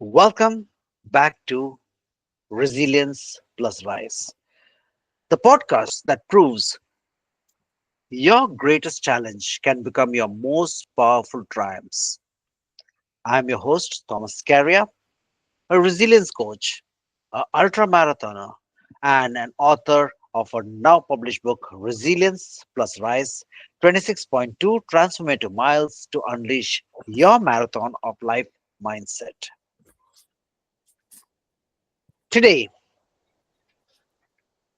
Welcome back to resilience+Rise, the podcast that proves your greatest challenge can become your most powerful triumphs. I'm your host, Thomas Scaria, a resilience coach, an ultra marathoner, and an author of a now published book, Resilience Plus Rise 26.2 Transformative Miles to Unleash Your Marathon of Life Mindset. Today,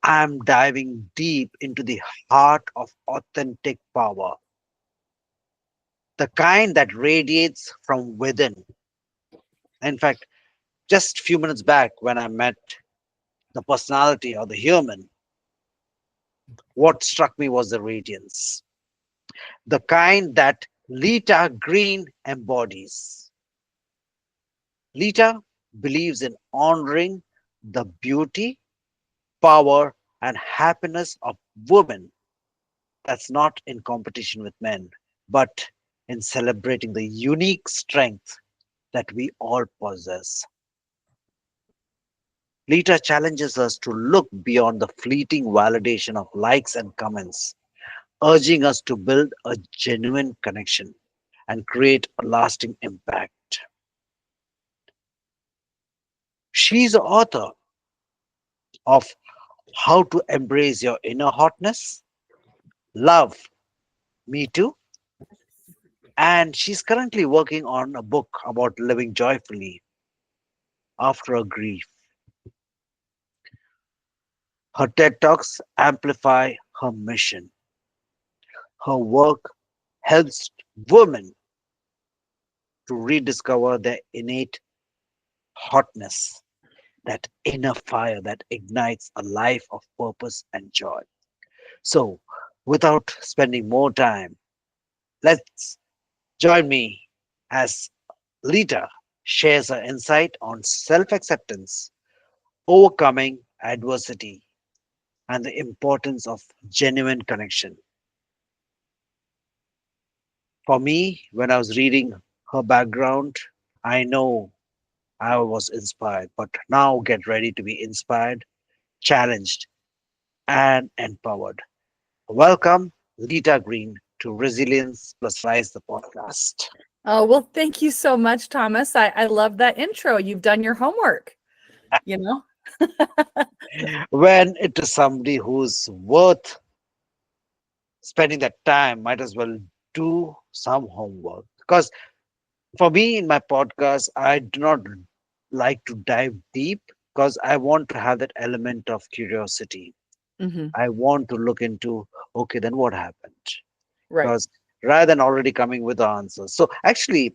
I'm diving deep into the heart of authentic power, the kind that radiates from within. In fact, just a few minutes back when I met the personality or the human, what struck me was the radiance, the kind that Leta Greene embodies. Leta believes in honoring the beauty, power, and happiness of women that's not in competition with men, but in celebrating the unique strength that we all possess. Lita challenges us to look beyond the fleeting validation of likes and comments, urging us to build a genuine connection and create a lasting impact. She's the author of How to Embrace Your Inner Hotness, Love Me Too, and she's currently working on a book about living joyfully after a grief. Her TED Talks amplify her mission. Her work helps women to rediscover their innate hotness, that inner fire that ignites a life of purpose and joy. So, without spending more time, let's join me as Lita shares her insight on self acceptance, overcoming adversity, and the importance of genuine connection. For me, when I was reading her background, I know I was inspired, but now get ready to be inspired, challenged, and empowered. Welcome, Lita Greene, to Resilience Plus Rise, the podcast. Oh, well, thank you so much, Thomas. I love that intro. You've done your homework, you know? When it is somebody who's worth spending that time, might as well do some homework. Because for me, in my podcast, I do not like to dive deep because I want to have that element of curiosity. Hmm. I want to look into, okay, then what happened? Right. Because rather than already coming with the answers. So actually,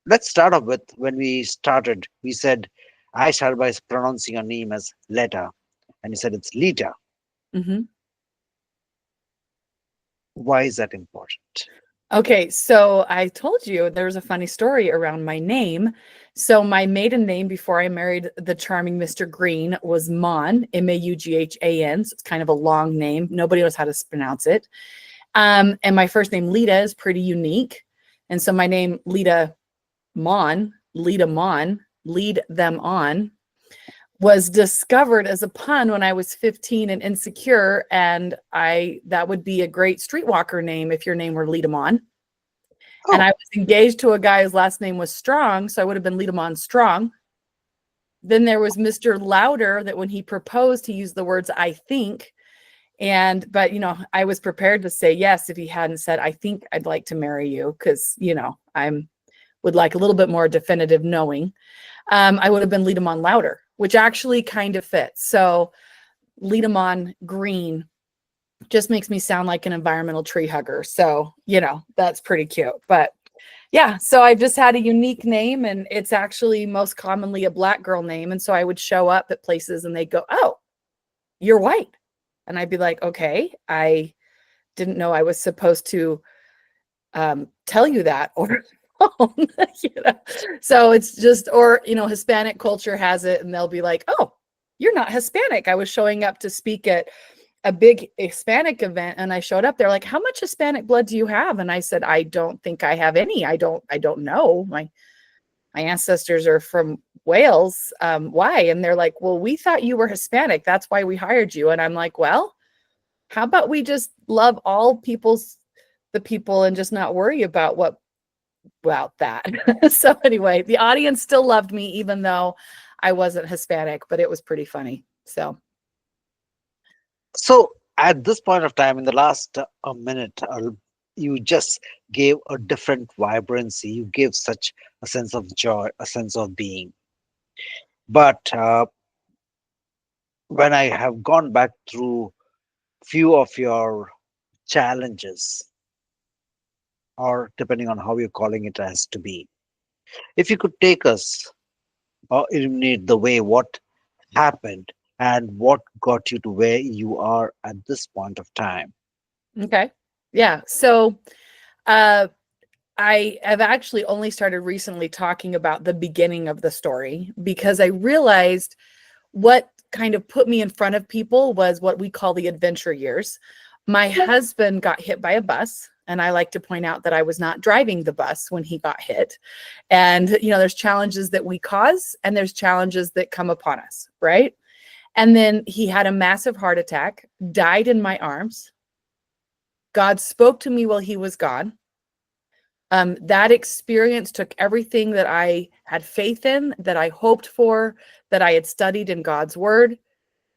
let's start off with when we started, we said, I started by pronouncing your name as Leta, and you said it's Lita. Hmm. Why is that important? Okay, so I told you there's a funny story around my name. So my maiden name before I married the charming Mr. Greene was Maughan, Maughan. So it's kind of a long name. Nobody knows how to pronounce it. And my first name, Lita, is pretty unique. And so my name, Leta Maughan, lead them on, was discovered as a pun when I was 15 and insecure. And that would be a great streetwalker name if your name were Leta Maughan. And Oh, I was engaged to a guy whose last name was Strong, so I would have been Leta Maughan Strong. Then there was Mr. Louder, that when he proposed, he used the words "I think." But I was prepared to say yes if he hadn't said, "I think I'd like to marry you," because I'm would like a little bit more definitive knowing. I would have been Leta Maughan Louder, which actually kind of fits. So Leta Maughan Greene just makes me sound like an environmental tree hugger. So, that's pretty cute. But yeah, so I've just had a unique name, and it's actually most commonly a Black girl name. And so I would show up at places and they'd go, "Oh, you're white." And I'd be like, "Okay, I didn't know I was supposed to tell you that." Or you know, so it's just, or Hispanic culture has it, and they'll be like, "Oh, you're not Hispanic." I was showing up to speak at a big Hispanic event, and I showed up. They're like, "How much Hispanic blood do you have?" And I said, "I don't think I have any. I don't know. My ancestors are from Wales. Why? And they're like, well, we thought you were Hispanic. That's why we hired you. And I'm like, well, how about we just love all the people and just not worry about that. So anyway, the audience still loved me, even though I wasn't Hispanic, but it was pretty funny. So, So, at this point of time, in the last a minute, you just gave a different vibrancy. You gave such a sense of joy, a sense of being. But when I have gone back through few of your challenges, or depending on how you're calling it as to be, if you could take us or illuminate the way what happened and what got you to where you are at this point of time. okay. Yeah. So, uh, I have actually only started recently talking about the beginning of the story because I realized what kind of put me in front of people was what we call the adventure years. My husband got hit by a bus, and I like to point out that I was not driving the bus when he got hit. And, there's challenges that we cause, and there's challenges that come upon us, right? And then he had a massive heart attack, died in my arms. God spoke to me while he was gone. That experience took everything that I had faith in, that I hoped for, that I had studied in God's word,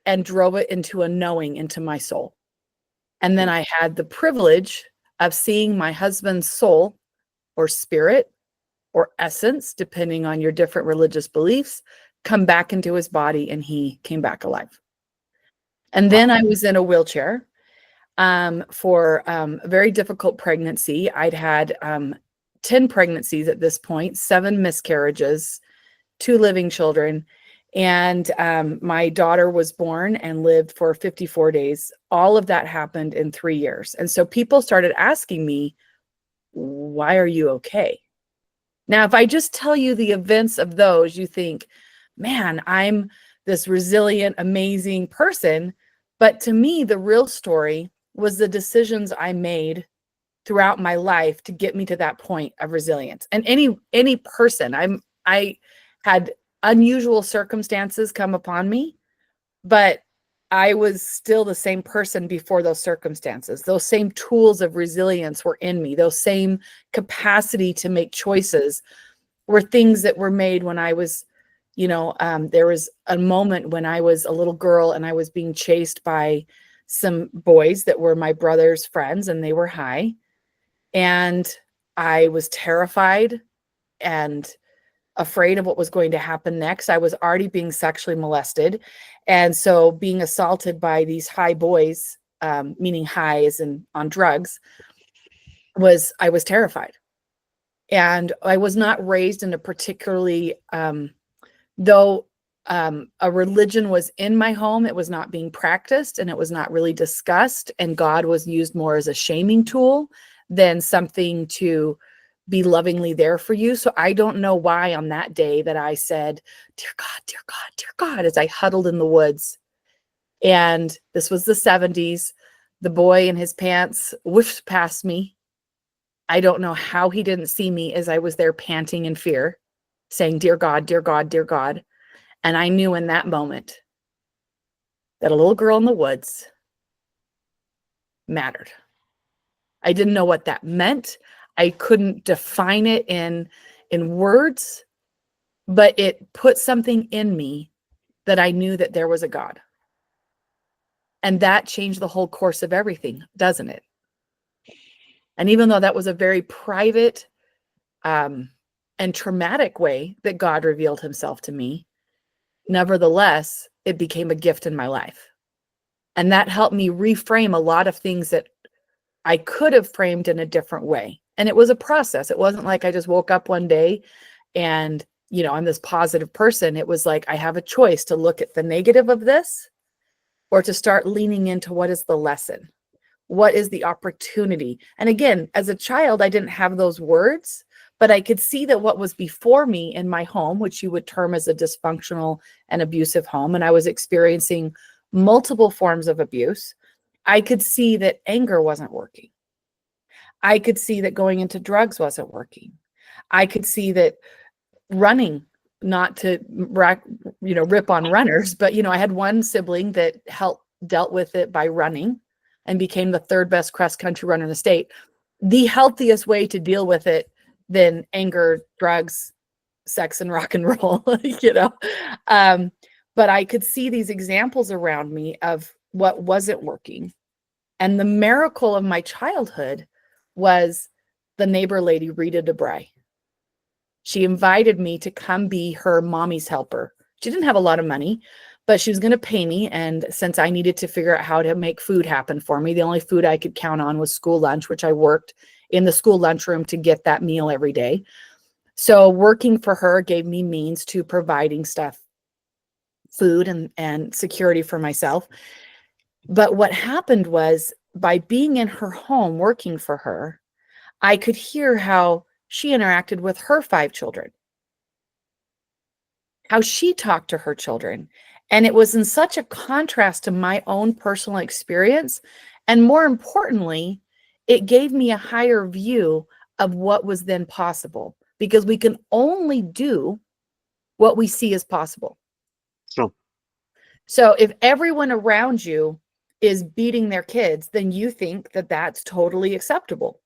and drove it into a knowing into my soul. And then I had the privilege of seeing my husband's soul or spirit or essence, depending on your different religious beliefs, come back into his body, and he came back alive. And then Wow. I was in a wheelchair for a very difficult pregnancy. I'd had 10 pregnancies at this point, 7 miscarriages, 2 living children. And my daughter was born and lived for 54 days. All of that happened in 3 years. And so people started asking me, why are you okay? Now, if I just tell you the events of those, you think, man, I'm this resilient, amazing person. But to me, the real story was the decisions I made throughout my life to get me to that point of resilience. And any person, I had unusual circumstances come upon me, but I was still the same person before those circumstances. Those same tools of resilience were in me. Those same capacity to make choices were things that were made when I was, there was a moment when I was a little girl and I was being chased by some boys that were my brother's friends, and they were high. And I was terrified and afraid of what was going to happen next. I was already being sexually molested. And so being assaulted by these high boys, meaning high as in on drugs, I was terrified. And I was not raised in a particularly, though a religion was in my home, it was not being practiced and it was not really discussed. And God was used more as a shaming tool than something to be lovingly there for you. So I don't know why on that day that I said, dear God, dear God, dear God, as I huddled in the woods. And this was the 70s. The boy in his pants whiffed past me. I don't know how he didn't see me as I was there panting in fear, saying, dear God, dear God, dear God. And I knew in that moment that a little girl in the woods mattered. I didn't know what that meant. I couldn't define it in words, but it put something in me that I knew that there was a God. And that changed the whole course of everything, doesn't it? And even though that was a very private and traumatic way that God revealed himself to me, nevertheless, it became a gift in my life. And that helped me reframe a lot of things that I could have framed in a different way. And it was a process. It wasn't like I just woke up one day and, I'm this positive person. It was like I have a choice to look at the negative of this or to start leaning into what is the lesson. What is the opportunity? And again, as a child, I didn't have those words, but I could see that what was before me in my home, which you would term as a dysfunctional and abusive home, and I was experiencing multiple forms of abuse. I could see that anger wasn't working. I could see that going into drugs wasn't working. I could see that running not to rip on runners, but I had one sibling that dealt with it by running and became the third best cross country runner in the state. The healthiest way to deal with it than anger, drugs, sex, and rock and roll, um, but I could see these examples around me of what wasn't working. And the miracle of my childhood was the neighbor lady, Rita DeBry. She invited me to come be her mommy's helper. She didn't have a lot of money, but she was going to pay me. And since I needed to figure out how to make food happen for me, the only food I could count on was school lunch, which I worked in the school lunchroom to get that meal every day. So working for her gave me means to providing stuff, food and security for myself. But what happened was, by being in her home working for her, I could hear how she interacted with her 5 children, how she talked to her children. And it was in such a contrast to my own personal experience. And more importantly, it gave me a higher view of what was then possible, because we can only do what we see as possible. True. So if everyone around you is beating their kids, then you think that that's totally acceptable.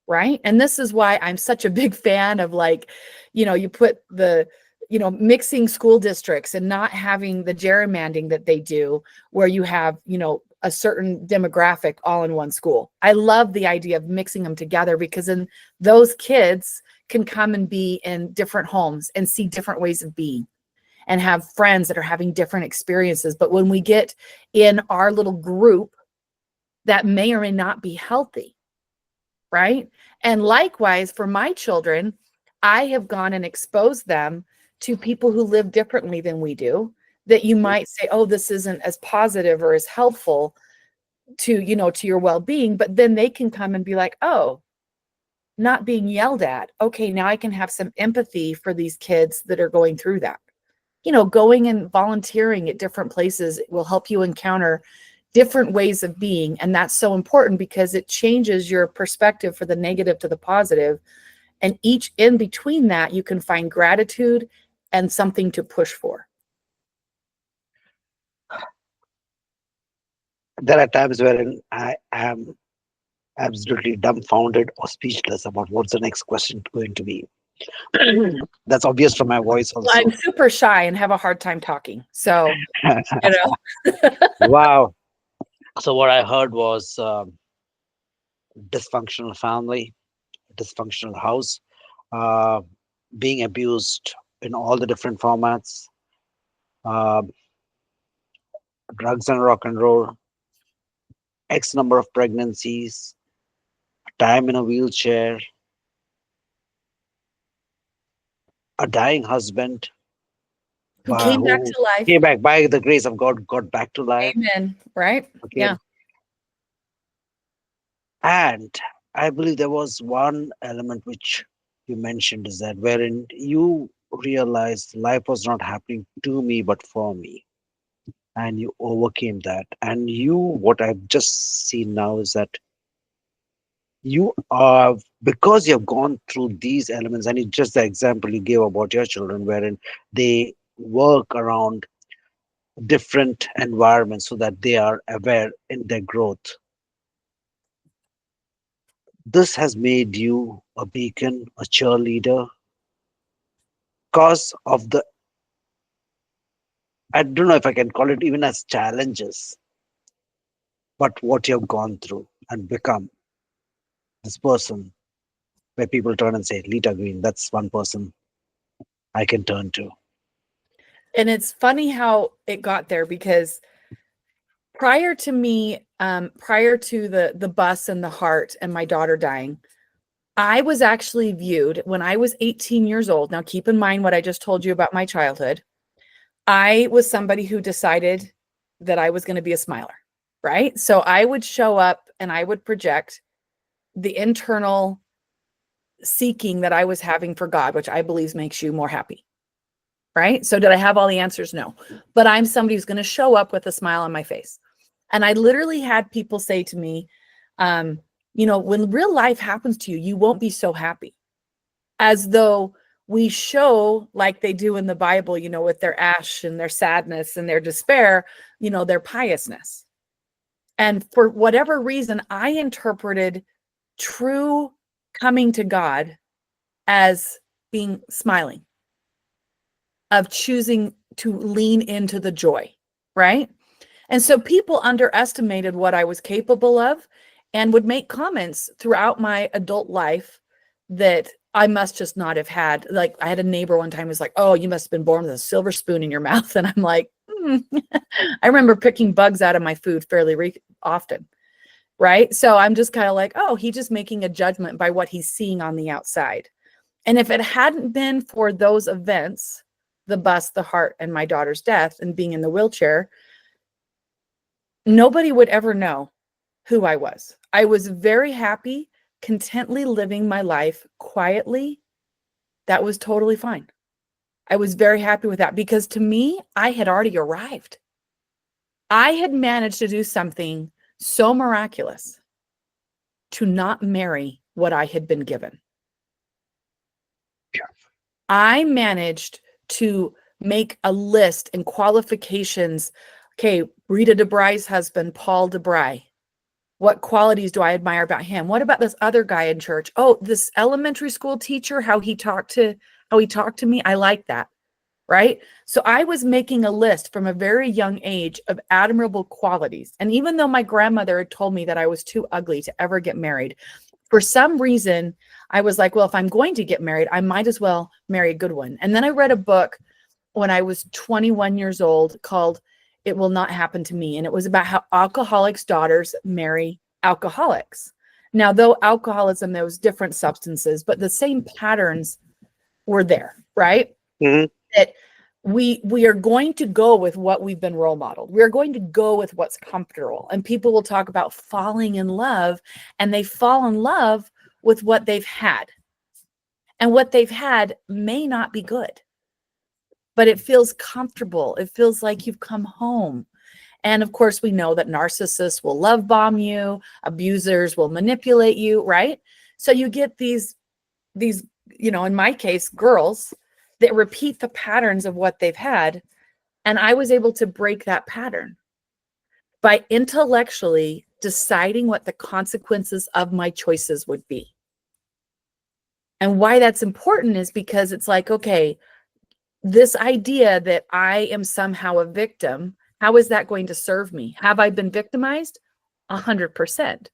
Right. And this is why I'm such a big fan of, like, you put the, mixing school districts and not having the gerrymandering that they do, where you have, a certain demographic all in one school. I love the idea of mixing them together, because then those kids can come and be in different homes and see different ways of being and have friends that are having different experiences. But when we get in our little group, that may or may not be healthy. Right. And likewise for my children, I have gone and exposed them to people who live differently than we do, that you might say, oh, this isn't as positive or as helpful to, to your well-being. But then they can come and be like, oh, not being yelled at. Okay, now I can have some empathy for these kids that are going through that. Going and volunteering at different places will help you encounter different ways of being. And that's so important, because it changes your perspective for the negative to the positive. And each in between that, you can find gratitude and something to push for. There are times wherein I am absolutely dumbfounded or speechless about what's the next question going to be. That's obvious from my voice Well, I'm also. super shy and have a hard time talking. So, you know, Wow. So what I heard was dysfunctional family, dysfunctional house, uh, being abused in all the different formats, uh, drugs and rock and roll, X number of pregnancies, time in a wheelchair, a dying husband who came back who to life. came back by the grace of God, got back to life. Amen. Right? Okay. Yeah. And I believe there was one element which you mentioned, is that wherein you realized life was not happening to me but for me. And you overcame that. And what I've just seen now is that you are, because you have gone through these elements, and it's just the example you gave about your children, wherein they work around different environments so that they are aware in their growth. This has made you a beacon, a cheerleader, because of the, I don't know if I can call it even as challenges, but what you have gone through and become this person where people turn and say, Lita Greene, that's one person I can turn to. And it's funny how it got there, because prior to me, prior to the bus and the heart and my daughter dying, I was actually viewed when I was 18 years old. Now, keep in mind what I just told you about my childhood. I was somebody who decided that I was going to be a smiler, right? So I would show up and I would project the internal seeking that I was having for God, which I believe makes you more happy, right? So did I have all the answers? No. But I'm somebody who's going to show up with a smile on my face. And I literally had people say to me, when real life happens to you, you won't be so happy. As though we show, like they do in the Bible, with their ash and their sadness and their despair, their piousness. And for whatever reason, I interpreted true coming to God as being smiling, of choosing to lean into the joy, right? And so people underestimated what I was capable of and would make comments throughout my adult life that I must just not have had. Like, I had a neighbor one time who was like, "Oh, you must have been born with a silver spoon in your mouth." And I'm like, I remember picking bugs out of my food fairly often, right? So I'm just kind of like, oh, he's just making a judgment by what he's seeing on the outside. And if it hadn't been for those events, the bus, the heart, and my daughter's death and being in the wheelchair, nobody would ever know who I was. I was very happy, contently living my life quietly. That was totally fine. I was very happy with that because to me, I had already arrived. I had managed to do something so miraculous to not marry what I had been given. I managed to make a list and qualifications. Okay, Rita DeBry's husband, Paul DeBry. What qualities do I admire about him? What about this other guy in church? Oh, this elementary school teacher, how he talked to me. I like that. Right? So I was making a list from a very young age of admirable qualities. And even though my grandmother had told me that I was too ugly to ever get married, for some reason, I was like, well, if I'm going to get married, I might as well marry a good one. And then I read a book when I was 21 years old called It Will Not Happen to Me. And it was about how alcoholics' daughters marry alcoholics. Now, though alcoholism, there was different substances, but the same patterns were there, right? Mhm. That we are going to go with what we've been role modeled. We're going to go with what's comfortable. And people will talk about falling in love, and they fall in love with what they've had. And what they've had may not be good, but it feels comfortable. It feels like you've come home. And of course, we know that narcissists will love bomb you, abusers will manipulate you, right? So you get these, in my case, girls that repeat the patterns of what they've had. And I was able to break that pattern by intellectually deciding what the consequences of my choices would be. And why that's important is because it's like, okay, this idea that I am somehow a victim, how is that going to serve me? Have I been victimized? 100%.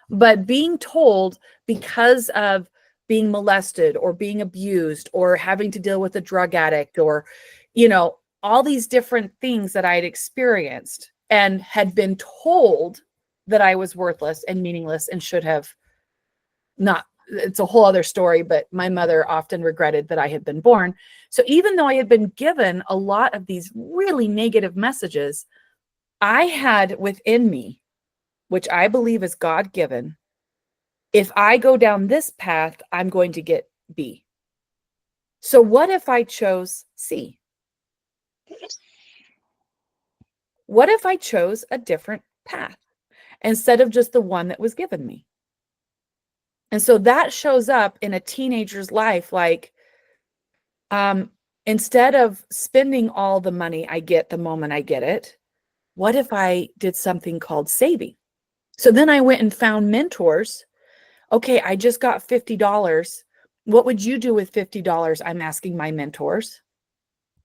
But being told because of being molested or being abused or having to deal with a drug addict or, all these different things that I had experienced and had been told that I was worthless and meaningless and should have not, it's a whole other story, but my mother often regretted that I had been born. So even though I had been given a lot of these really negative messages, I had within me, which I believe is God given, if I go down this path, I'm going to get B. So what if I chose C? What if I chose a different path instead of just the one that was given me? And so that shows up in a teenager's life, like, instead of spending all the money I get the moment I get it, what if I did something called saving? So then I went and found mentors. Okay, I just got $50. What would you do with $50? I'm asking my mentors,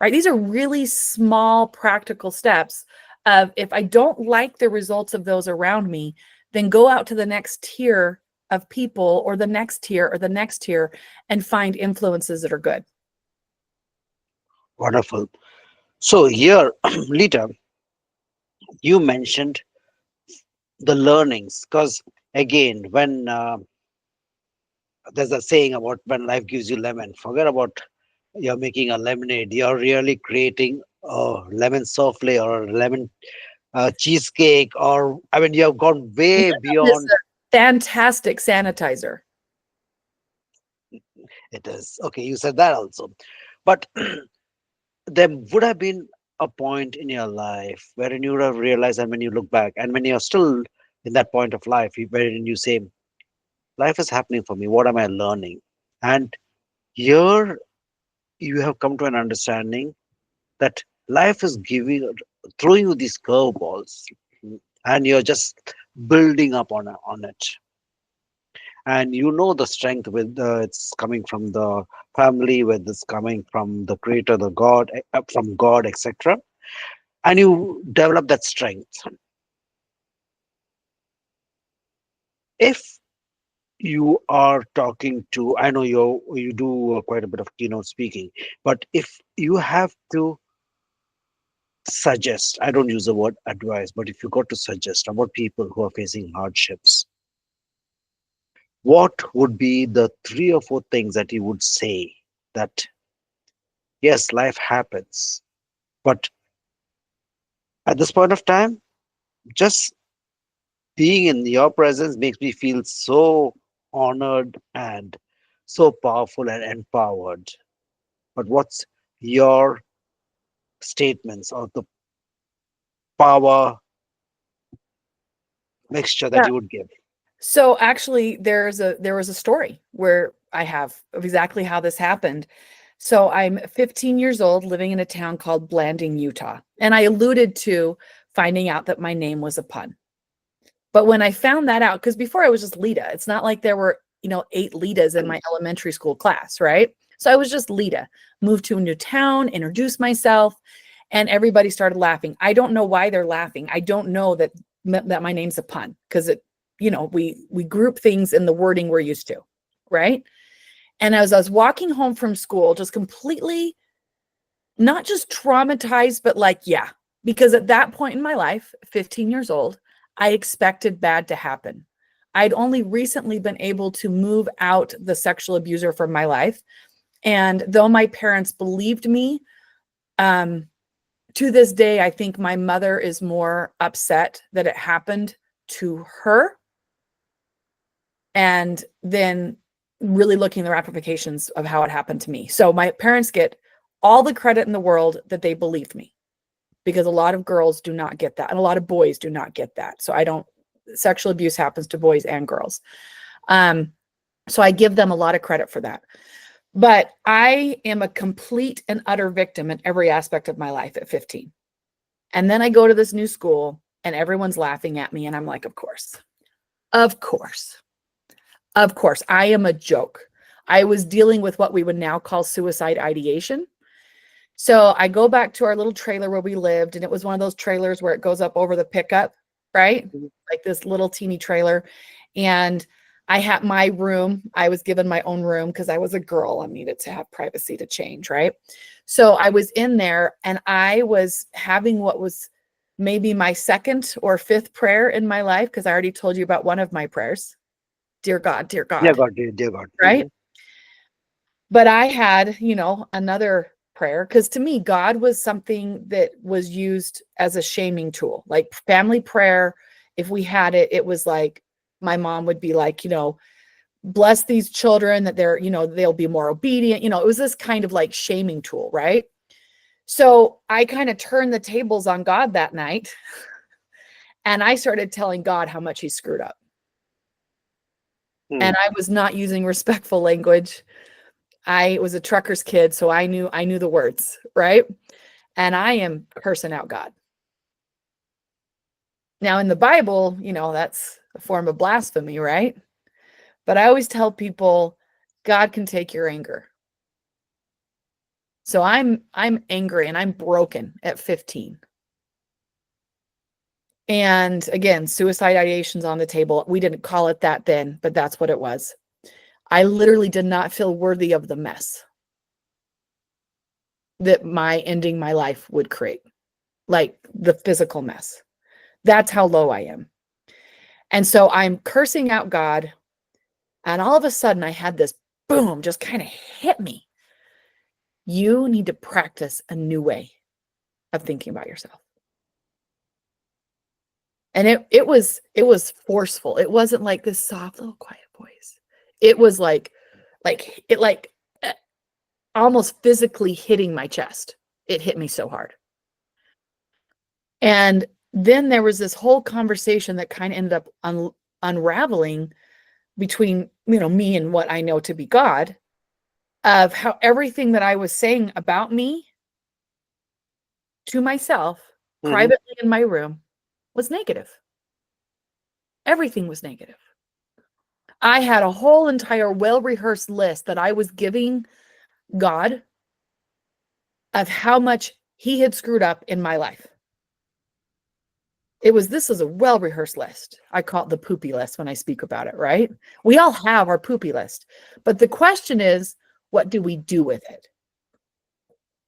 right? These are really small, practical steps of if I don't like the results of those around me, then go out to the next tier of people or the next tier or the next tier and find influences that are good. Wonderful. So here, Lita, you mentioned the learnings because again, when there's a saying about when life gives you lemon, forget about you're making a lemonade. You're really creating a lemon souffle or a lemon cheesecake, or I mean, you have gone way Lemon is beyond. a fantastic sanitizer. It is okay. You said that also, but there would have been a point in your life wherein you would have realized, and when you look back, and when you're still in that point of life, wherein you say, "Life is happening for me. What am I learning?" And here you have come to an understanding that life is giving, throwing you these curveballs, and you're just building up on it. And you know the strength, whether it's coming from the family, whether it's coming from the creator, the God, from God, etc. And you develop that strength. If you are talking to, I know you do quite a bit of keynote speaking, but if you have to suggest, I don't use the word advice, but if you got to suggest about people who are facing hardships, what would be the 3 or 4 things that you would say that yes, life happens, but at this point of time, just being in your presence makes me feel so honored and so powerful and empowered. But what's your statements of the power mixture that Yeah. you would give? So actually there was a story where I have of exactly how this happened. So I'm 15 years old living in a town called Blanding, Utah. And I alluded to finding out that my name was a pun. But when I found that out, because before I was just Lita, it's not like there were, 8 Litas in my elementary school class, right? So I was just Lita, moved to a new town, introduced myself, and everybody started laughing. I don't know why they're laughing. I don't know that my name's a pun because we group things in the wording we're used to, right? And as I was walking home from school, just completely not just traumatized, but like, yeah, because at that point in my life, 15 years old, I expected bad to happen. I'd only recently been able to move out the sexual abuser from my life. And though my parents believed me, um, to this day, I think my mother is more upset that it happened to her and then really looking at the ramifications of how it happened to me. So my parents get all the credit in the world that they believed me because a lot of girls do not get that and a lot of boys do not get that. So I don't sexual abuse happens to boys and girls. Um so I give them a lot of credit for that. But I am a complete and utter victim in every aspect of my life at 15. And then I go to this new school and everyone's laughing at me and I'm like, of course. Of course. Of course, I am a joke. I was dealing with what we would now call suicide ideation. So I go back to our little trailer where we lived, and it was one of those trailers where it goes up over the pickup, right? Like this little teeny trailer. And I had my room. I was given my own room because I was a girl and needed to have privacy to change, right? So I was in there and I was having what was maybe my second or fifth prayer in my life because I already told you about one of my prayers. Dear Dear God, God, dear God. right? But I had, another prayer because to me, God was something that was used as a shaming tool, like family prayer. If we had it, it was like my mom would be like, bless these children that they're, they'll be more obedient. It was this kind of like shaming tool, right? So I kind of turned the tables on God that night and I started telling God how much he screwed up. Hmm. And I was not using respectful language. I was a trucker's kid, so I knew the words, right? And I am cursing out God. Now in the Bible, that's a form of blasphemy, right? But I always tell people God can take your anger. So I'm angry and I'm broken at 15. And again, suicide ideation's on the table. We didn't call it that then, but that's what it was. I literally did not feel worthy of the mess that my ending my life would create, like the physical mess. That's how low I am. And so I'm cursing out God. And all of a sudden, I had this boom just kind of hit me. You need to practice a new way of thinking about yourself. And it was forceful. It wasn't like this soft little quiet voice. It was like almost physically hitting my chest. It hit me so hard. And then there was this whole conversation that kind of ended up unraveling between me and what I know to be God. of how everything that I was saying about me to myself Hmm. privately in my room was negative. Everything was negative. I had a whole entire well-rehearsed list that I was giving God of how much he had screwed up in my life. This is a well-rehearsed list. I call it the poopy list when I speak about it, right? We all have our poopy list. But the question is, what do we do with it?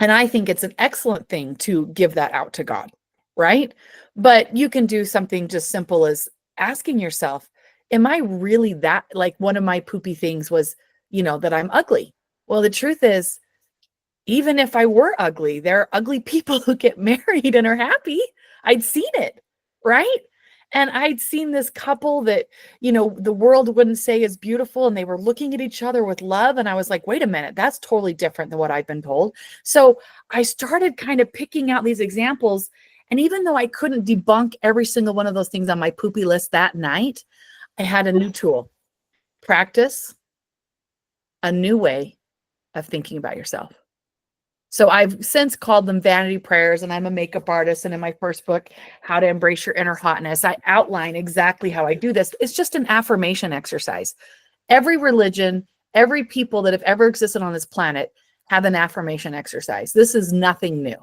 And I think it's an excellent thing to give that out to God, right? But you can do something just simple as asking yourself, am I really that, like one of my poopy things was, that I'm ugly. Well, the truth is, even if I were ugly, there are ugly people who get married and are happy. I'd seen it, right? And I'd seen this couple that, the world wouldn't say is beautiful, and they were looking at each other with love. And I was like, wait a minute, that's totally different than what I've been told. So I started kind of picking out these examples. And even though I couldn't debunk every single one of those things on my poopy list that night, I had a new tool: practice a new way of thinking about yourself. So I've since called them vanity prayers, and I'm a makeup artist. And in my first book, How to Embrace Your Inner Hotness, I outline exactly how I do this. It's just an affirmation exercise. Every religion, every people that have ever existed on this planet have an affirmation exercise. This is nothing new,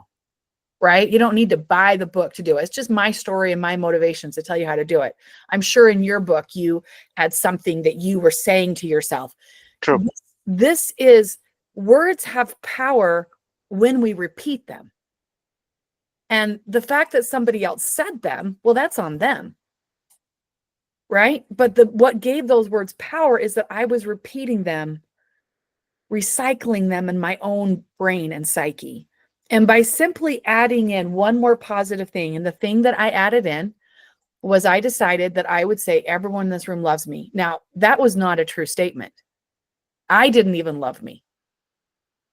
right? You don't need to buy the book to do it. It's just my story and my motivations to tell you how to do it. I'm sure in your book, you had something that you were saying to yourself. True. This is, words have power when we repeat them. And the fact that somebody else said them, well, that's on them, right? But what gave those words power is that I was repeating them, recycling them in my own brain and psyche. And by simply adding in one more positive thing, and the thing that I added in was, I decided that I would say, everyone in this room loves me. Now, that was not a true statement. I didn't even love me.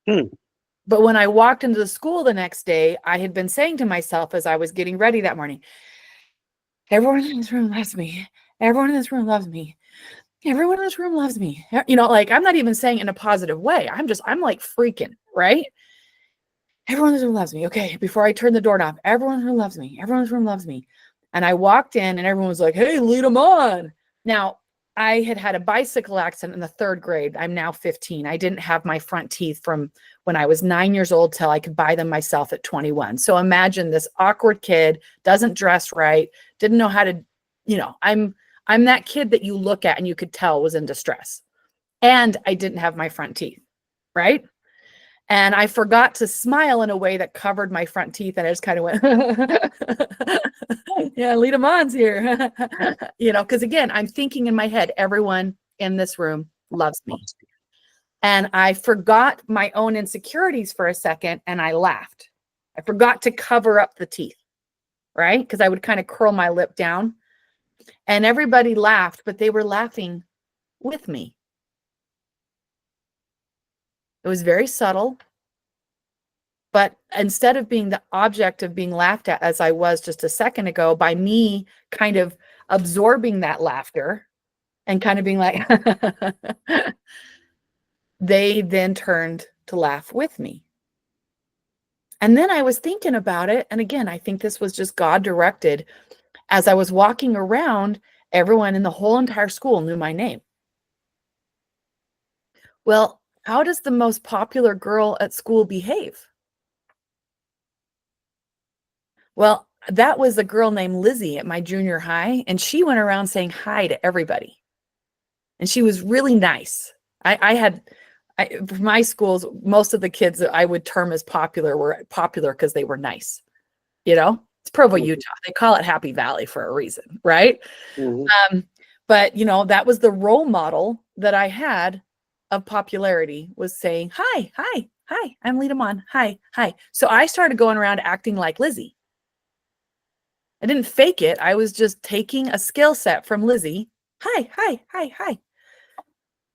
Hmm. But when I walked into the school the next day, I had been saying to myself as I was getting ready that morning, everyone in this room loves me. Everyone in this room loves me. Everyone in this room loves me. Like, I'm not even saying it in a positive way. I'm like freaking, right? Everyone in this room loves me. Okay, before I turn the door knob, everyone in this room loves me. Everyone in this room loves me. And I walked in and everyone was like, hey, lead them on. Now, I had had a bicycle accident in the 3rd grade. I'm now 15. I didn't have my front teeth from when I was 9 years old till I could buy them myself at 21. So imagine this awkward kid, doesn't dress right, didn't know how to, I'm that kid that you look at and you could tell was in distress. And I didn't have my front teeth, right? And I forgot to smile in a way that covered my front teeth. And I just kind of went, yeah, Lita Mon's here. Because again, I'm thinking in my head, everyone in this room loves me. And I forgot my own insecurities for a second and I laughed. I forgot to cover up the teeth, right? Because I would kind of curl my lip down. And everybody laughed, but they were laughing with me. It was very subtle. But instead of being the object of being laughed at, as I was just a second ago, by me kind of absorbing that laughter and kind of being like, they then turned to laugh with me. And then I was thinking about it. And again, I think this was just God directed. As I was walking around, everyone in the whole entire school knew my name. Well, how does the most popular girl at school behave? Well, that was a girl named Lizzie at my junior high, and she went around saying hi to everybody. And she was really nice. For my schools, most of the kids that I would term as popular were popular because they were nice. It's Provo, Utah. They call it Happy Valley for a reason, right? Hmm. But that was the role model that I had of popularity, was saying, hi, hi, hi, I'm Lita Mon. Hi, hi. So I started going around acting like Lizzie. I didn't fake it. I was just taking a skill set from Lizzie. Hi, hi, hi, hi.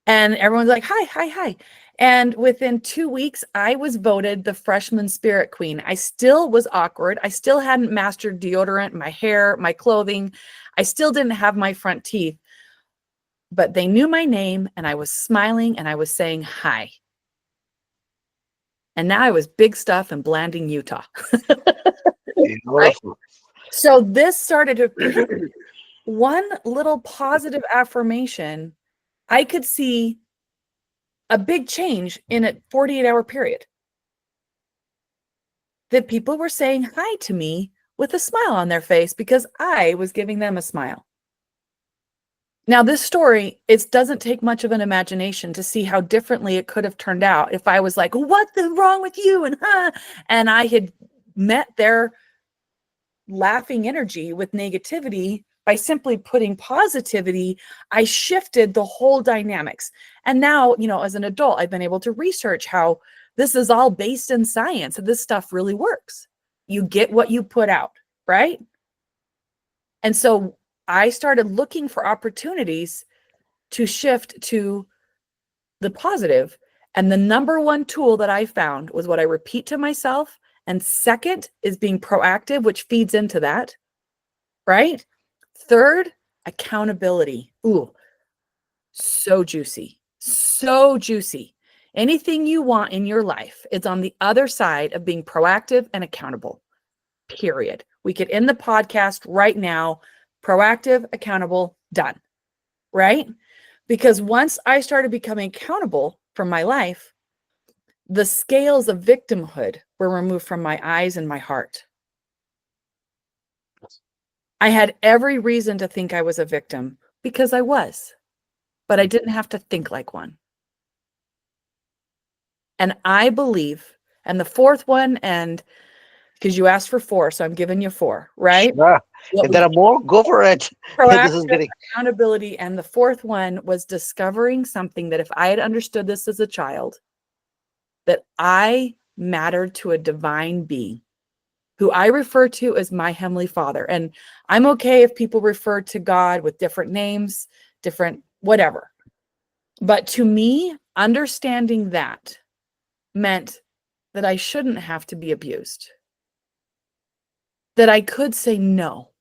And everyone's like, hi, hi, hi. And within 2 weeks, I was voted the freshman spirit queen. I still was awkward. I still hadn't mastered deodorant, my hair, my clothing. I still didn't have my front teeth. But they knew my name and I was smiling and I was saying hi. And now I was big stuff in Blanding, Utah. Right? Beautiful. So this started to one little positive affirmation. I could see a big change in a 48-hour period. That people were saying hi to me with a smile on their face because I was giving them a smile. Now, this story, it doesn't take much of an imagination to see how differently it could have turned out if I was like, "What's wrong with you?" And I had met their laughing energy with negativity by simply putting positivity. I shifted the whole dynamics. And now, as an adult, I've been able to research how this is all based in science and this stuff really works. You get what you put out, right? And so I started looking for opportunities to shift to the positive. And the number one tool that I found was what I repeat to myself. And second is being proactive, which feeds into that, right? Third, accountability. Ooh, so juicy. So juicy. Anything you want in your life is on the other side of being proactive and accountable. Period. We could end the podcast right now. Proactive, accountable, done. Right? Because once I started becoming accountable for my life, the scales of victimhood were removed from my eyes and my heart. I had every reason to think I was a victim because I was, but I didn't have to think like one. And I believe, and the fourth one, and because you asked for four, so I'm giving you four, right? Sure. What If there was are more, go for it. This is proactive, getting accountability, and the fourth one was discovering something that if I had understood this as a child, that I mattered to a divine being who I refer to as my Heavenly Father. And I'm okay if people refer to God with different names, different whatever. But to me, understanding that meant that I shouldn't have to be abused, that I could say no.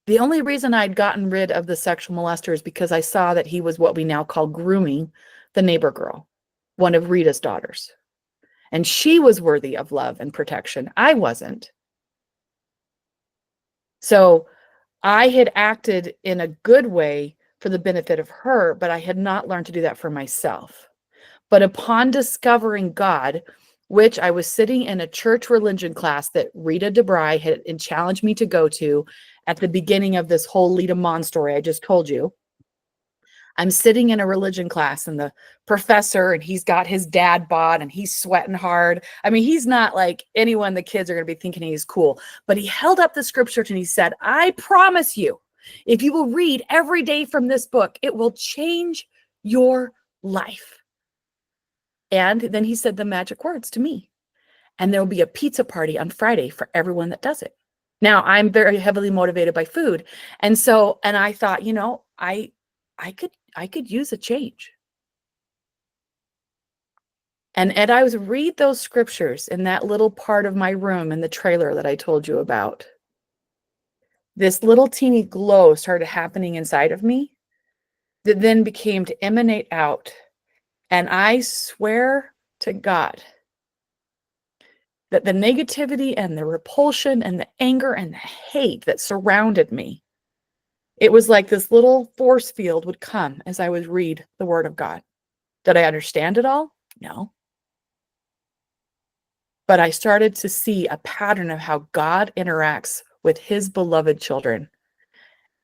The only reason I'd gotten rid of the sexual molester is because I saw that he was what we now call grooming the neighbor girl, one of Rita's daughters. And she was worthy of love and protection. I wasn't. So I had acted in a good way for the benefit of her, but I had not learned to do that for myself. But upon discovering God, which I was sitting in a church religion class that Rita DeBry had challenged me to go to at the beginning of this whole Lita Mon story I just told you. I'm sitting in a religion class and the professor, and he's got his dad bod and he's sweating hard. I mean, he's not like anyone the kids are going to be thinking he's cool, but he held up the scripture and he said, "I promise you, if you will read every day from this book, it will change your life." And then he said the magic words to me, and there will be a pizza party on Friday for everyone that does it. Now, I'm very heavily motivated by food. And so, and I thought, I could use a change. And I was read those scriptures in that little part of my room in the trailer that I told you about. This little teeny glow started happening inside of me that then became to emanate out. And I swear to God that the negativity and the repulsion and the anger and the hate that surrounded me, it was like this little force field would come as I would read the word of God. Did I understand it all? No. But I started to see a pattern of how God interacts with his beloved children.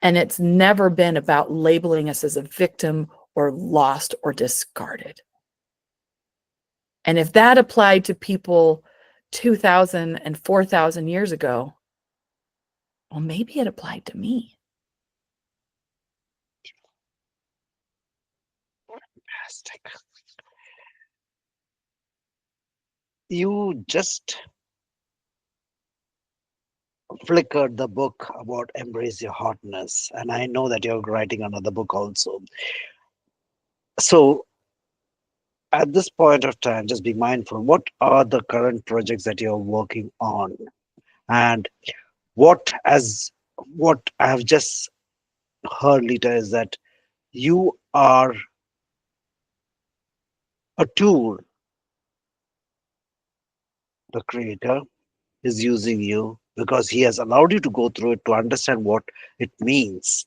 And it's never been about labeling us as a victim or lost or discarded. And if that applied to people 2,000 and 4,000 years ago, well, maybe it applied to me. fantastic. You just flickered the book about embrace your hotness, and I know that you're writing another book also. So, at this point of time, just be mindful. What are the current projects that you're working on, and as what I have just heard, Lita, is that you are a tool The Creator is using you because He has allowed you to go through it to understand what it means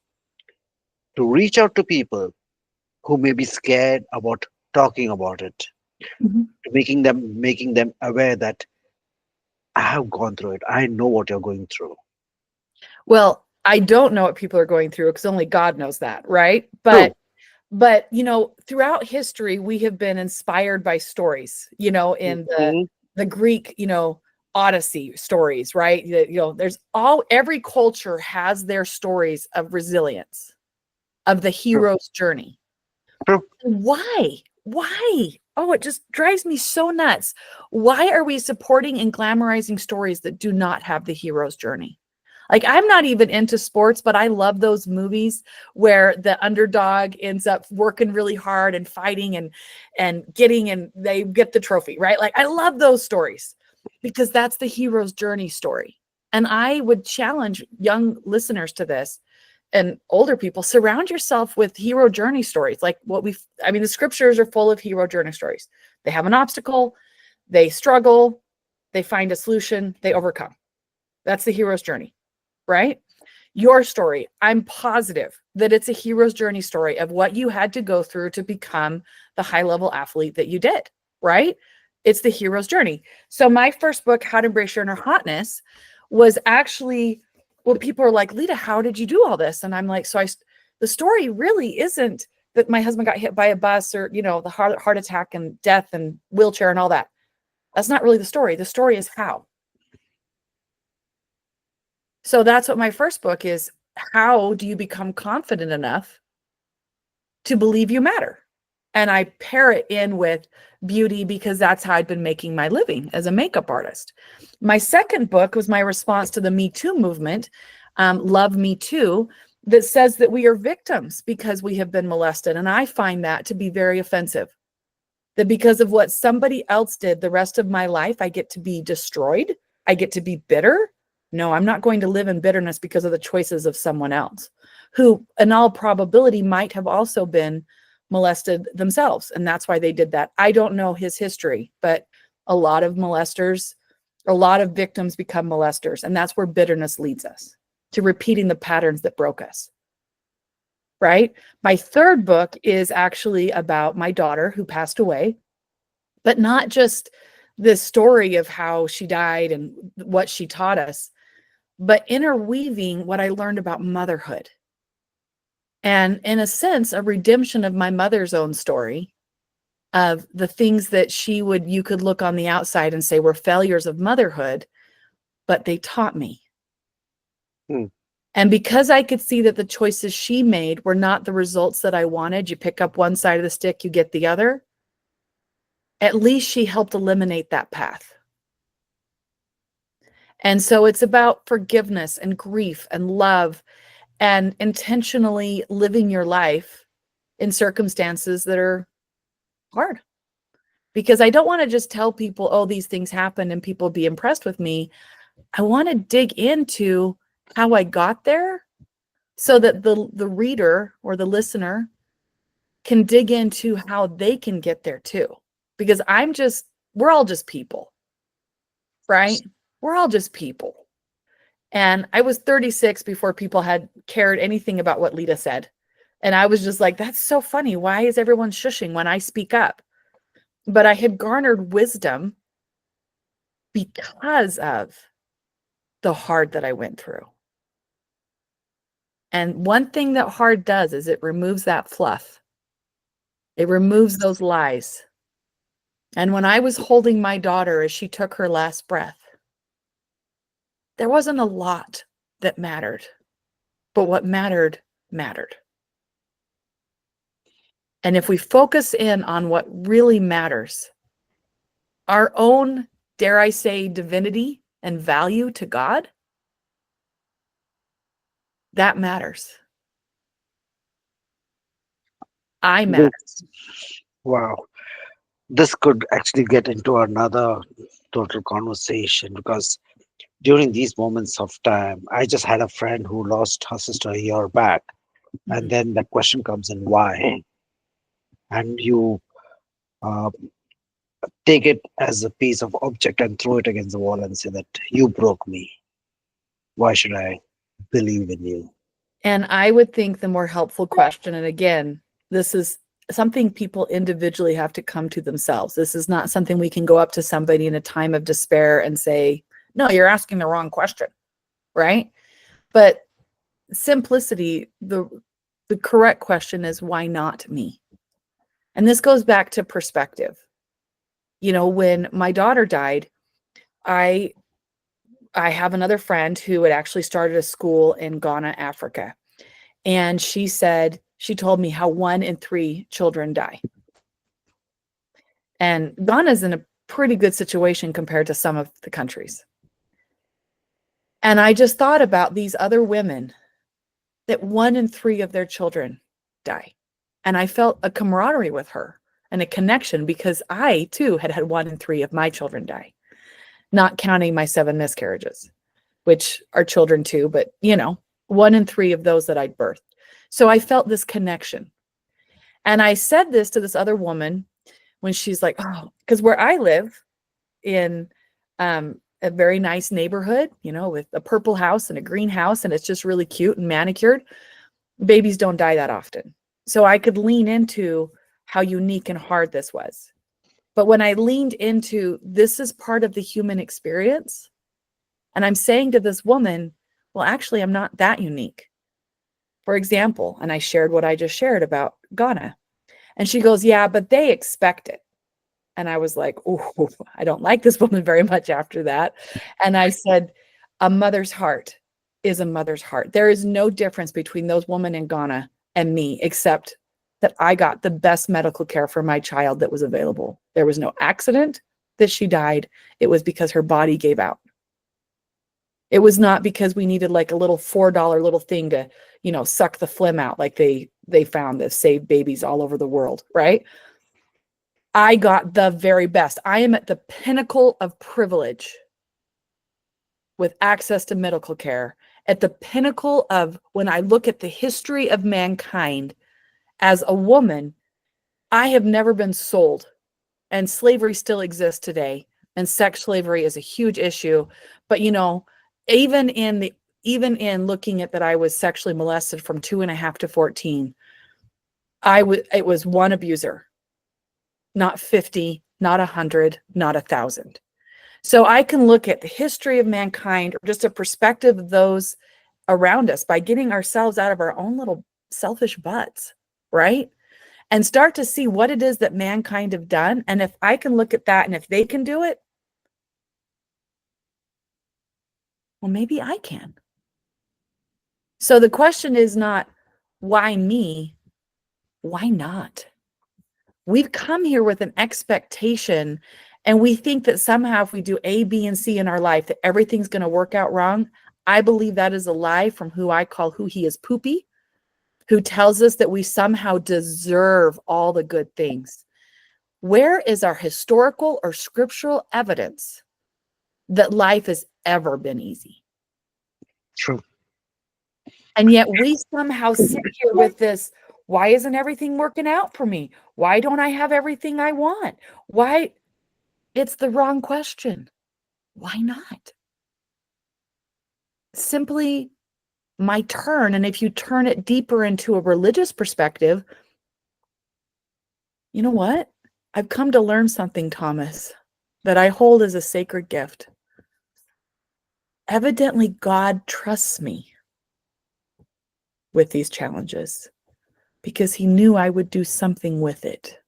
to reach out to people who may be scared about talking about it, Mhm. to making them aware that I have gone through it. I know what you're going through. Well, I don't know what people are going through because only God knows that, right? True. But throughout history we have been inspired by stories, in Mhm. the Greek, Odyssey stories, right? There's all every culture has their stories of resilience, of the True. hero's journey. True. Why? Why? Oh, it just drives me so nuts. Why are we supporting and glamorizing stories that do not have the hero's journey? Like, I'm not even into sports, but I love those movies where the underdog ends up working really hard and fighting and getting and they get the trophy, right? Like, I love those stories because that's the hero's journey story. And I would challenge young listeners to this and older people, surround yourself with hero journey stories. Like the scriptures are full of hero journey stories. They have an obstacle, they struggle, they find a solution, they overcome. That's the hero's journey, right? Your story, I'm positive that it's a hero's journey story of what you had to go through to become the high level athlete that you did, right? It's the hero's journey. So my first book, How to Embrace Your Inner Hotness, was actually, well, people are like, Lita, how did you do all this? And I'm like, the story really isn't that my husband got hit by a bus or, the heart attack and death and wheelchair and all that. That's not really the story. The story is how. So that's what my first book is. How do you become confident enough to believe you matter? And I pair it in with beauty because that's how I'd been making my living as a makeup artist. My second book was my response to the Me Too movement, Love Me Too, that says that we are victims because we have been molested. And I find that to be very offensive. That because of what somebody else did the rest of my life, I get to be destroyed. I get to be bitter. No, I'm not going to live in bitterness because of the choices of someone else who, in all probability, might have also been molested themselves. And that's why they did that. I don't know his history, but a lot of molesters, a lot of victims become molesters. And that's where bitterness leads us to repeating the patterns that broke us. Right. My third book is actually about my daughter who passed away, but not just the story of how she died and what she taught us, but interweaving what I learned about motherhood. And in a sense, a redemption of my mother's own story of the things that you could look on the outside and say were failures of motherhood, but they taught me. Hmm. And because I could see that the choices she made were not the results that I wanted, you pick up one side of the stick, you get the other. At least she helped eliminate that path. And so it's about forgiveness and grief and love and intentionally living your life in circumstances that are hard. Because I don't want to just tell people, oh, these things happen and people be impressed with me. I want to dig into how I got there so that the reader or the listener can dig into how they can get there too. Because we're all just people, right? We're all just people. And I was 36 before people had cared anything about what Lita said. And I was just like, that's so funny. Why is everyone shushing when I speak up? But I had garnered wisdom because of the hard that I went through. And one thing that hard does is it removes that fluff. It removes those lies. And when I was holding my daughter as she took her last breath, there wasn't a lot that mattered, but what mattered mattered. And if we focus in on what really matters, our own, dare I say, divinity and value to God, that matters. I matter. This, wow. This could actually get into another total conversation because during these moments of time, I just had a friend who lost her sister a year back. And Mhm. then the question comes in why? And you, uh, take it as a piece of object and throw it against the wall and say that you broke me. Why should I believe in you? And I would think the more helpful question, and again, this is something people individually have to come to themselves. This is not something we can go up to somebody in a time of despair and say, no, you're asking the wrong question, right? But simplicity, the correct question is, why not me? And this goes back to perspective. You know, when my daughter died, I I have another friend who had actually started a school in Ghana, Africa. And she told me how 1 in 3 children die. And Ghana's in a pretty good situation compared to some of the countries. And I just thought about these other women that 1 in 3 of their children die. And I felt a camaraderie with her and a connection because I too had 1 in 3 of my children die, not counting my 7 miscarriages, which are children too, but 1 in 3 of those that I'd birthed. So I felt this connection. And I said this to this other woman when she's like, oh, because where I live in a very nice neighborhood, with a purple house and a green house, and it's just really cute and manicured, babies don't die that often. So I could lean into how unique and hard this was. But when I leaned into this is part of the human experience, and I'm saying to this woman, well, actually, I'm not that unique. For example, and I shared what I just shared about Ghana. And she goes, yeah, but they expect it. And I was like, oh, I don't like this woman very much after that. And I said, a mother's heart is a mother's heart. There is no difference between those women in Ghana and me, except that I got the best medical care for my child that was available. There was no accident that she died. It was because her body gave out. It was not because we needed like a little $4 little thing to, suck the phlegm out like they found that saved babies all over the world, right? I got the very best. I am at the pinnacle of privilege with access to medical care, at the pinnacle of when I look at the history of mankind as a woman, I have never been sold, and slavery still exists today, and sex slavery is a huge issue. But even in looking at that, I was sexually molested from 2.5 to 14. It was one abuser, not 50, not 100, not 1,000. So I can look at the history of mankind, or just a perspective of those around us, by getting ourselves out of our own little selfish butts, right? And start to see what it is that mankind have done. And if I can look at that, and if they can do it, well, maybe I can. So the question is not, why me? Why not? We've come here with an expectation, and we think that somehow if we do A, B, and C in our life, that everything's going to work out wrong. I believe that is a lie from who I call who he is poopy, who tells us that we somehow deserve all the good things. Where is our historical or scriptural evidence that life has ever been easy? True. And yet we somehow sit here with this, why isn't everything working out for me? Why don't I have everything I want? Why? It's the wrong question. Why not? Simply my turn. And if you turn it deeper into a religious perspective, you know what? I've come to learn something, Thomas, that I hold as a sacred gift. Evidently, God trusts me with these challenges because he knew I would do something with it.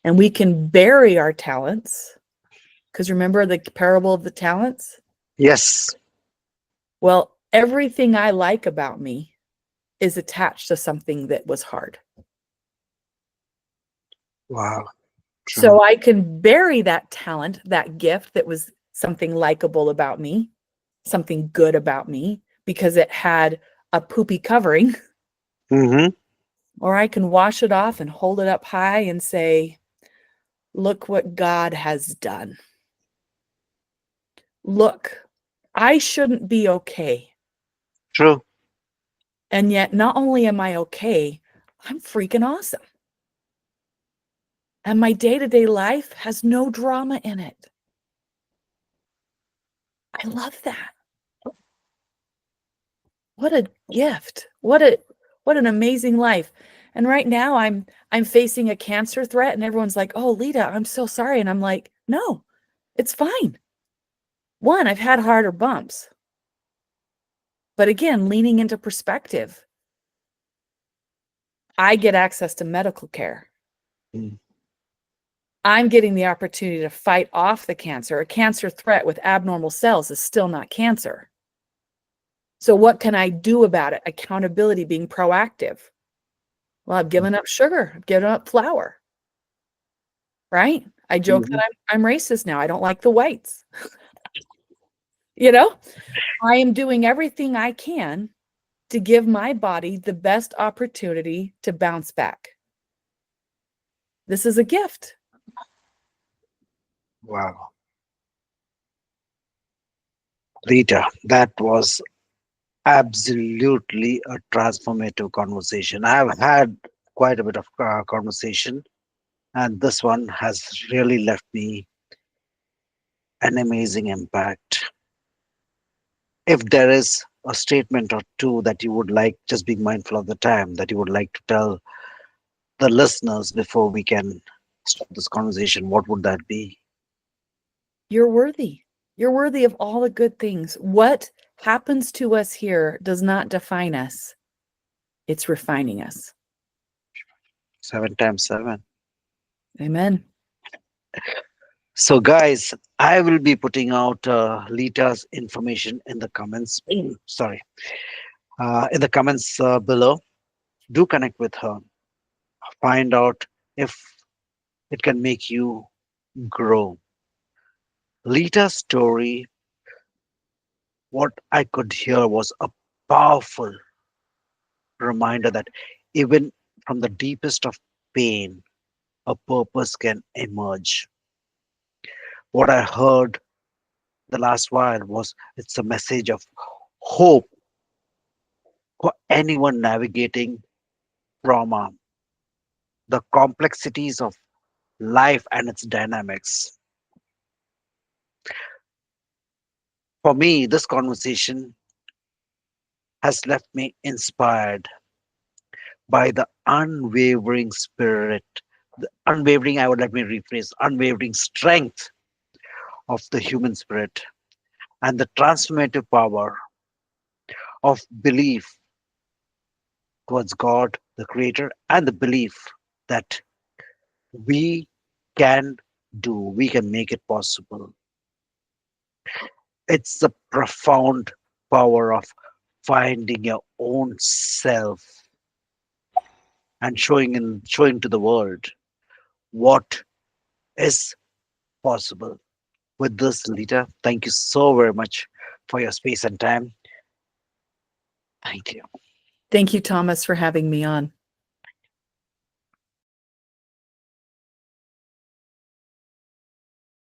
And we can bury our talents, because remember the parable of the talents? Yes. Well, everything I like about me is attached to something that was hard. Wow. True. So I can bury that talent, that gift that was something likable about me, something good about me, because it had a poopy covering, Mm-hmm. or I can wash it off and hold it up high and say, look what God has done. Look, I shouldn't be okay. True. And yet, not only am I okay, I'm freaking awesome. And my day-to-day life has no drama in it. I love that. What a gift. What an amazing life. And right now I'm facing a cancer threat and everyone's like, "Oh, Lita, I'm so sorry." And I'm like, "No, it's fine." One, I've had harder bumps. But again, leaning into perspective, I get access to medical care. Mm. I'm getting the opportunity to fight off the cancer. A cancer threat with abnormal cells is still not cancer. So what can I do about it? Accountability, being proactive. Well, I've given up sugar. I've given up flour, right? I joke Mhm. that I'm racist now. I don't like the whites. You know, I am doing everything I can to give my body the best opportunity to bounce back. This is a gift. Wow. Rita, that was absolutely a transformative conversation. I've had quite a bit of conversation, and this one has really left me an amazing impact. If there is a statement or two that you would like, just being mindful of the time, that you would like to tell the listeners before we can start this conversation, what would that be? You're worthy. You're worthy of all the good things. What happens to us here does not define us. It's refining us. 7 times 7. Amen. So, guys, I will be putting out Lita's information in the comments. Sorry, in the comments below. Do connect with her. Find out if it can make you grow. Lita's story, what I could hear was a powerful reminder that even from the deepest of pain, a purpose can emerge. What I heard the last while was it's a message of hope for anyone navigating trauma, the complexities of life and its dynamics. For me, this conversation has left me inspired by the unwavering spirit, the unwavering, I would let me rephrase, unwavering strength of the human spirit and the transformative power of belief towards God, the Creator, and the belief that we can we can make it possible. It's the profound power of finding your own self and showing to the world what is possible. With this, Lita, thank you so very much for your space and time. Thank you. Thank you, Thomas, for having me on.